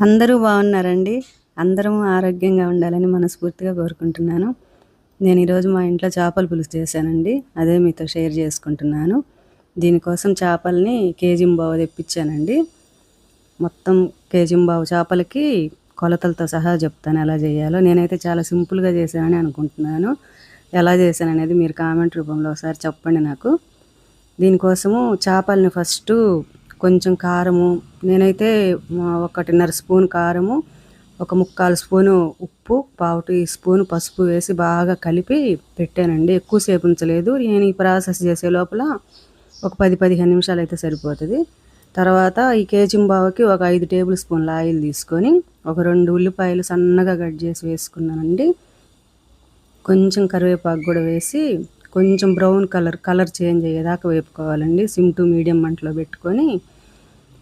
అందరూ బాగున్నారండి. అందరం ఆరోగ్యంగా ఉండాలని మనస్ఫూర్తిగా కోరుకుంటున్నాను. నేను ఈరోజు మా ఇంట్లో చేపల పులుసు చేశానండి. అదే మీతో షేర్ చేసుకుంటున్నాను. దీనికోసం చేపల్ని కేజీంబావు తెప్పించానండి. మొత్తం కేజీంబావు చేపలకి కొలతలతో సహా చెప్తాను ఎలా చేయాలో. నేనైతే చాలా సింపుల్గా చేశానని అనుకుంటున్నాను. ఎలా చేశాననేది మీరు కామెంట్ రూపంలో ఒకసారి చెప్పండి నాకు. దీనికోసము చేపల్ని ఫస్టు కొంచెం కారము, నేనైతే 1.5 స్పూన్ కారము, ఒక 3/4 స్పూను ఉప్పు, 1/2 టీ స్పూన్ పసుపు వేసి బాగా కలిపి పెట్టానండి. ఎక్కువసేపు ఉంచలేదు. నేను ఈ ప్రాసెస్ చేసే లోపల ఒక 10-15 నిమిషాలు అయితే సరిపోతుంది. తర్వాత ఈ కేజీంబావుకి ఒక 5 టేబుల్ స్పూన్ల ఆయిల్ తీసుకొని ఒక 2 ఉల్లిపాయలు సన్నగా కట్ చేసి వేసుకున్నానండి. కొంచెం కరివేపాకు కూడా వేసి కొంచెం బ్రౌన్ కలర్ చేంజ్ అయ్యేదాకా వేపుకోవాలండి. సిమ్ టు మీడియం మంటలో పెట్టుకొని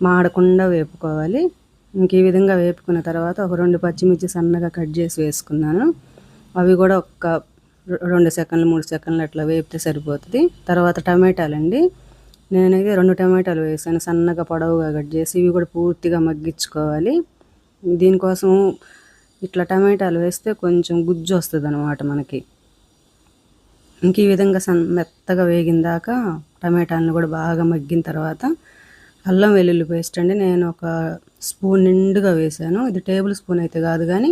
మాడకుండా వేపుకోవాలి. ఇంక ఈ విధంగా వేపుకున్న తర్వాత ఒక 2 పచ్చిమిర్చి సన్నగా కట్ చేసి వేసుకున్నాను. అవి కూడా ఒక 2 సెకండ్లు 3 సెకండ్లు అట్లా వేపితే సరిపోతుంది. తర్వాత టమాటాలండి, నేనైతే 2 టమాటాలు వేసాను సన్నగా పొడవుగా కట్ చేసి. ఇవి కూడా పూర్తిగా మగ్గించుకోవాలి. దీనికోసం ఇట్లా టమాటాలు వేస్తే కొంచెం గుజ్జు వస్తుంది అన్నమాట మనకి. ఇంక ఈ విధంగా మెత్తగా వేగిన దాకా టమాటాలను కూడా బాగా మగ్గిన తర్వాత అల్లం వెల్లుల్లి పేస్ట్ అండి, నేను ఒక స్పూన్ నిండుగా వేసాను. ఇది టేబుల్ స్పూన్ అయితే కాదు కానీ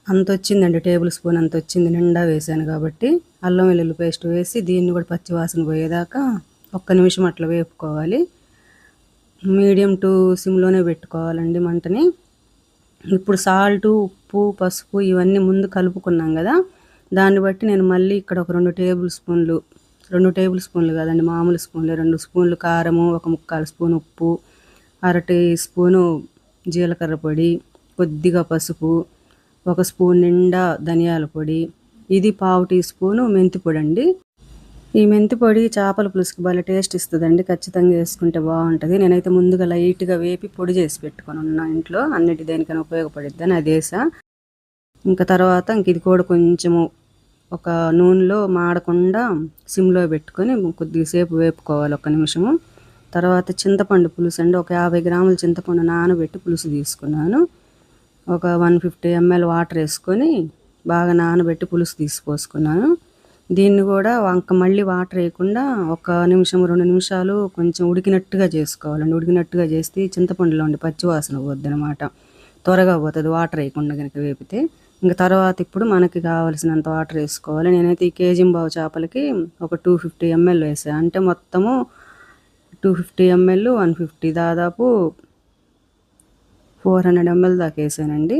అంత వచ్చిందండి, టేబుల్ స్పూన్ అంత వచ్చింది నిండా వేసాను కాబట్టి. అల్లం వెల్లుల్లి పేస్ట్ వేసి దీన్ని కూడా పచ్చివాసన పోయేదాకా 1 నిమిషం అట్లా వేపుకోవాలి. మీడియం టు సిమ్లోనే పెట్టుకోవాలండి మంటని. ఇప్పుడు సాల్టు, ఉప్పు, పసుపు ఇవన్నీ ముందు కలుపుకున్నాం కదా, దాన్ని బట్టి నేను మళ్ళీ ఇక్కడ ఒక 2 టేబుల్ స్పూన్లు కాదండి, మామూలు స్పూన్లు 2 స్పూన్లు కారము, ఒక 3/4 స్పూన్ ఉప్పు, 1/2 టీ స్పూను జీలకర్ర పొడి, కొద్దిగా పసుపు, 1 స్పూన్ నిండా ధనియాల పొడి, ఇది 1/2 టీ స్పూను మెంతి పొడి అండి. ఈ మెంతి పొడి చేపల పులుసుకి భలే టేస్ట్ ఇస్తుందండి, ఖచ్చితంగా వేసుకుంటే బాగుంటుంది. నేనైతే ముందుగా లైట్గా వేపి పొడి చేసి పెట్టుకొని ఉన్నా ఇంట్లో, అన్నిటి దేనికైనా ఉపయోగపడిద్దని అది వేసా. ఇంకా తర్వాత ఇది కూడా కొంచెము ఒక నూనెలో మాడకుండా సిమ్లో పెట్టుకొని కొద్దిసేపు వేపుకోవాలి 1 నిమిషము. తర్వాత చింతపండు పులుసు అండి, ఒక 50 గ్రాముల చింతపండు నానబెట్టి పులుసు తీసుకున్నాను. ఒక 150 ml వాటర్ వేసుకొని బాగా నానబెట్టి పులుసు తీసిపోసుకున్నాను. దీన్ని కూడా మళ్ళీ వాటర్ వేయకుండా 1 నిమిషం 2 నిమిషాలు కొంచెం ఉడికినట్టుగా చేసుకోవాలండి. ఉడికినట్టుగా చేస్తే చింతపండులో ఉండి పచ్చివాసన పోద్ది అనమాట, త్వరగా పోతుంది వాటర్ వేయకుండా కనుక వేపితే. ఇంకా తర్వాత ఇప్పుడు మనకి కావాల్సినంత వాటర్ వేసుకోవాలి. నేనైతే ఈ కేజీంబావు చేపలకి ఒక 250 ml వేసాను. అంటే మొత్తము 250 ml 150 దాదాపు 400 ml దాకా వేసానండి.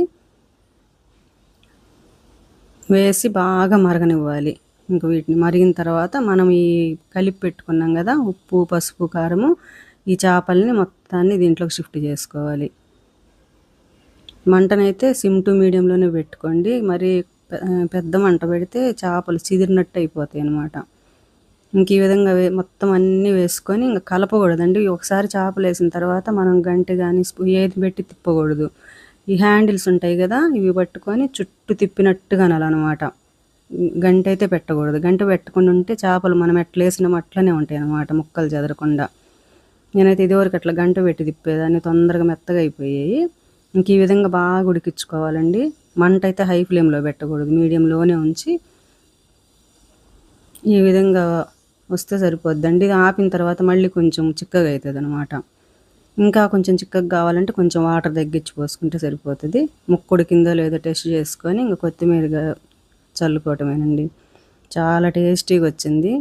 వేసి బాగా మరగనివ్వాలి. ఇంక వీటిని మరిగిన తర్వాత మనం ఈ కలిపి పెట్టుకున్నాం కదా ఉప్పు, పసుపు, కారము, ఈ చేపల్ని మొత్తాన్ని దీంట్లోకి షిఫ్ట్ చేసుకోవాలి. మంటనైతే సిమ్ టు మీడియంలోనే పెట్టుకోండి. మరి పెద్ద మంట పెడితే చేపలు చిదిరినట్టు అయిపోతాయి అన్నమాట. ఇంక ఈ విధంగా మొత్తం అన్నీ వేసుకొని ఇంకా కలపకూడదండి. ఒకసారి చేపలు వేసిన తర్వాత మనం గంటె కానీ ఏది పెట్టి తిప్పకూడదు. ఈ హ్యాండిల్స్ ఉంటాయి కదా, ఇవి పట్టుకొని చుట్టూ తిప్పినట్టుగా అనాలన్నమాట. గంట అయితే పెట్టకూడదు. గంట పెట్టకుండా ఉంటే చేపలు మనం ఎట్లా వేసినామో అట్లనే ఉంటాయి అన్నమాట, ముక్కలు చెదరకుండా. నేనైతే ఇదివరకు అట్లా గంట పెట్టి తిప్పేదాన్ని, తొందరగా మెత్తగా అయిపోయాయి. ఇంక ఈ విధంగా బాగా ఉడికించుకోవాలండి. మంట అయితే హై ఫ్లేమ్లో పెట్టకూడదు, మీడియంలోనే ఉంచి ఈ విధంగా వస్తే సరిపోద్దండి. ఇది ఆపిన తర్వాత మళ్ళీ కొంచెం చిక్కగా అవుతుంది అనమాట. ఇంకా కొంచెం చిక్కగా కావాలంటే కొంచెం వాటర్ తగ్గించి పోసుకుంటే సరిపోతుంది. ముక్క ఉడికిందో లేదో టెస్ట్ చేసుకొని ఇంకా కొత్తిమీరగా చల్లుకోవటమేనండి. చాలా టేస్టీగా వచ్చింది.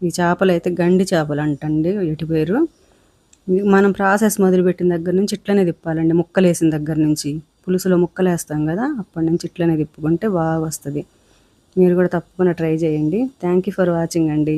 ఈ చేపలు అయితే గండి చేపలు అంటండి వీటి పేరు. మనం ప్రాసెస్ మొదలుపెట్టిన దగ్గర నుంచి ఇట్లనే తిప్పాలండి. ముక్కలు వేసిన దగ్గర నుంచి, పులుసులో ముక్కలు వేస్తాం కదా అప్పటి నుంచి ఇట్లనే తిప్పుకుంటే బాగా వస్తుంది. మీరు కూడా తప్పకుండా ట్రై చేయండి. థ్యాంక్ యూ ఫర్ వాచింగ్ అండి.